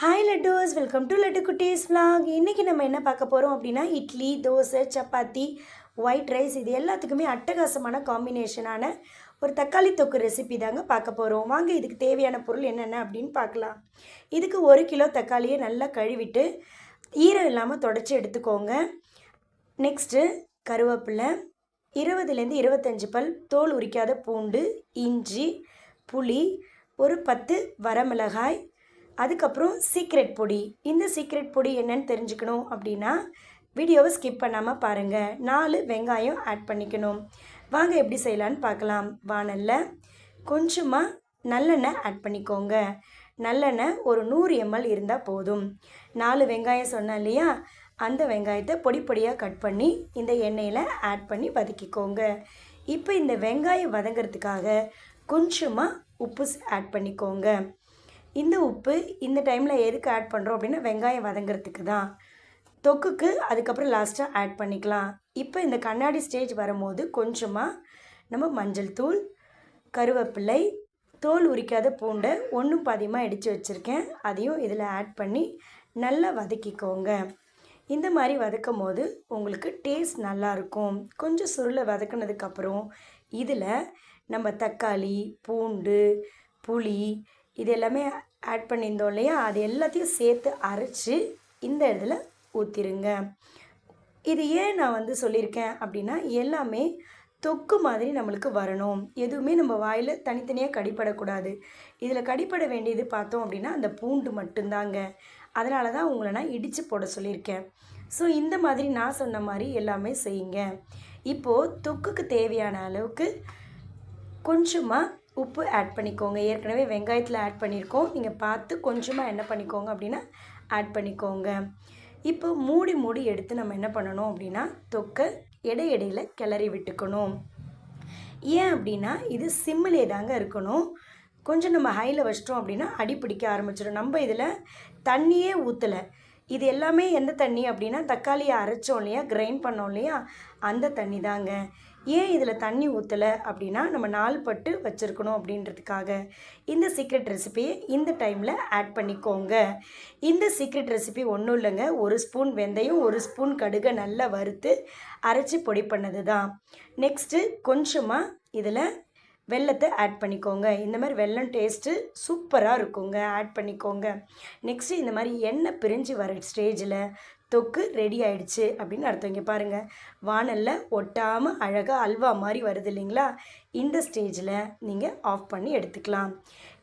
Hi லட்டூஸ், welcome to laddu குட்டீஸ் vlog. இன்றைக்கி நம்ம என்ன பார்க்க போகிறோம் அப்படின்னா இட்லி, தோசை, சப்பாத்தி, ஒயிட் ரைஸ் இது எல்லாத்துக்குமே அட்டகாசமான காம்பினேஷனான ஒரு தக்காளி தொக்கு ரெசிபி தாங்க பார்க்க போகிறோம். வாங்க இதுக்கு தேவையான பொருள் என்னென்ன அப்படின்னு பார்க்கலாம். இதுக்கு 1 கிலோ தக்காளியை நல்லா கழுவிட்டு ஈரம் இல்லாமல் தொடச்சி எடுத்துக்கோங்க. நெக்ஸ்ட்டு கருவேப்பிலை, 20லேருந்து 25 பல் தோல் உரிக்காத பூண்டு, இஞ்சி, புளி, ஒரு 10 வரமிளகாய், அதுக்கப்புறம் சீக்ரெட் பொடி. இந்த சீக்ரெட் பொடி என்னன்னு தெரிஞ்சுக்கணும் அப்படின்னா வீடியோவை ஸ்கிப் பண்ணாமல் பாருங்கள். 4 வெங்காயம் ஆட் பண்ணிக்கணும். வாங்க எப்படி செய்யலான்னு பார்க்கலாம். வானலில் கொஞ்சமாக நல்லெண்ணெய் ஆட் பண்ணிக்கோங்க. நல்லெண்ணெய் ஒரு 100 ml இருந்தால் போதும். 4 வெங்காயம் சொன்னேன் இல்லையா, அந்த வெங்காயத்தை பொடி பொடியாக கட் பண்ணி இந்த எண்ணெயில் ஆட் பண்ணி வதக்கிக்கோங்க. இப்போ இந்த வெங்காயம் வதங்கிறதுக்காக கொஞ்சமாக உப்பு ஆட் பண்ணிக்கோங்க. இந்த உப்பு இந்த டைமில் எதுக்கு ஆட் பண்ணுறோம் அப்படின்னா வெங்காயம் வதங்கிறதுக்கு தான். தொக்குக்கு அதுக்கப்புறம் லாஸ்ட்டாக ஆட் பண்ணிக்கலாம். இப்போ இந்த கண்ணாடி ஸ்டேஜ் வரும்போது கொஞ்சமாக நம்ம மஞ்சள் தூள், கருவேப்பிலை, தோல் உரிக்காத பூண்டை 1 பாதியமாக இடித்து வச்சுருக்கேன், அதையும் இதில் ஆட் பண்ணி நல்லா வதக்கிக்கோங்க. இந்த மாதிரி வதக்கும் போது உங்களுக்கு டேஸ்ட் நல்லாயிருக்கும். கொஞ்சம் சுருளை வதக்கினதுக்கப்புறம் இதில் நம்ம தக்காளி, பூண்டு, புளி இது எல்லாமே ஆட் பண்ணியிருந்தோம் இல்லையா, அது எல்லாத்தையும் சேர்த்து அரைச்சி இந்த இதில் ஊற்றிடுங்க. இது ஏன் நான் சொல்லியிருக்கேன் அப்படின்னா எல்லாமே தொக்கு மாதிரி நம்மளுக்கு வரணும். எதுவுமே நம்ம வாயில் தனித்தனியாக கடிப்படக்கூடாது. இதில் கடிப்பட வேண்டியது பார்த்தோம் அப்படின்னா அந்த பூண்டு மட்டும்தாங்க. அதனால தான் உங்களை நான் இடித்து போட சொல்லியிருக்கேன். ஸோ இந்த மாதிரி நான் சொன்ன மாதிரி எல்லாமே செய்யுங்க. இப்போது தொக்குக்கு தேவையான அளவுக்கு கொஞ்சமாக உப்பு ஆட் பண்ணிக்கோங்க. ஏற்கனவே வெங்காயத்தில் ஆட் பண்ணியிருக்கோம், நீங்கள் பார்த்து கொஞ்சமாக என்ன பண்ணிக்கோங்க அப்படின்னா ஆட் பண்ணிக்கோங்க. இப்போ மூடி எடுத்து நம்ம என்ன பண்ணணும் அப்படின்னா தொக்கை இடையிடையில் கிளறி விட்டுக்கணும். ஏன் அப்படின்னா இது சிம்மிலே தாங்க இருக்கணும். கொஞ்சம் நம்ம ஹையில் வச்சிட்டோம் அப்படின்னா அடி பிடிக்க ஆரம்பிச்சிடும். நம்ம இதில் தண்ணியே ஊற்றலை. இது எல்லாமே எந்த தண்ணி அப்படின்னா தக்காளியை அரைச்சோம் இல்லையா, கிரைண்ட் பண்ணோம் இல்லையா, அந்த தண்ணி தாங்க. ஏன் இதில் தண்ணி ஊற்றலை அப்படின்னா நம்ம 4 பட்டு வச்சுருக்கணும் அப்படின்றதுக்காக. இந்த சீக்ரெட் ரெசிபியை இந்த டைமில் ஆட் பண்ணிக்கோங்க. இந்த சீக்ரெட் ரெசிபி ஒன்றும் இல்லைங்க, 1 ஸ்பூன் வெந்தயம், 1 ஸ்பூன் கடுகை நல்லா வறுத்து அரைச்சி பொடி பண்ணது தான். நெக்ஸ்ட்டு கொஞ்சமாக இதில் வெல்லத்தை ஆட் பண்ணிக்கோங்க. இந்த மாதிரி வெல்லம் டேஸ்ட்டு சூப்பராக இருக்குங்க, ஆட் பண்ணிக்கோங்க. நெக்ஸ்ட்டு இந்த மாதிரி எண்ணெய் பிரிஞ்சு வர ஸ்டேஜில் தொக்கு ரெடி ஆகிடுச்சு அப்படின்னு அர்த்தம். இங்கே பாருங்கள், வானலில் ஒட்டாமல் அழகாக அல்வா மாதிரி வருது இல்லைங்களா, இந்த ஸ்டேஜில் நீங்கள் ஆஃப் பண்ணி எடுத்துக்கலாம்.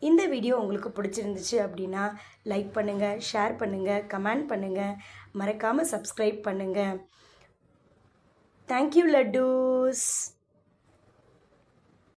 இந்த வீடியோ உங்களுக்கு பிடிச்சிருந்துச்சு அப்படின்னா லைக் பண்ணுங்கள், ஷேர் பண்ணுங்கள், கமெண்ட் பண்ணுங்கள், மறக்காமல் சப்ஸ்கிரைப் பண்ணுங்கள். தேங்க்யூ லட்டூஸ்.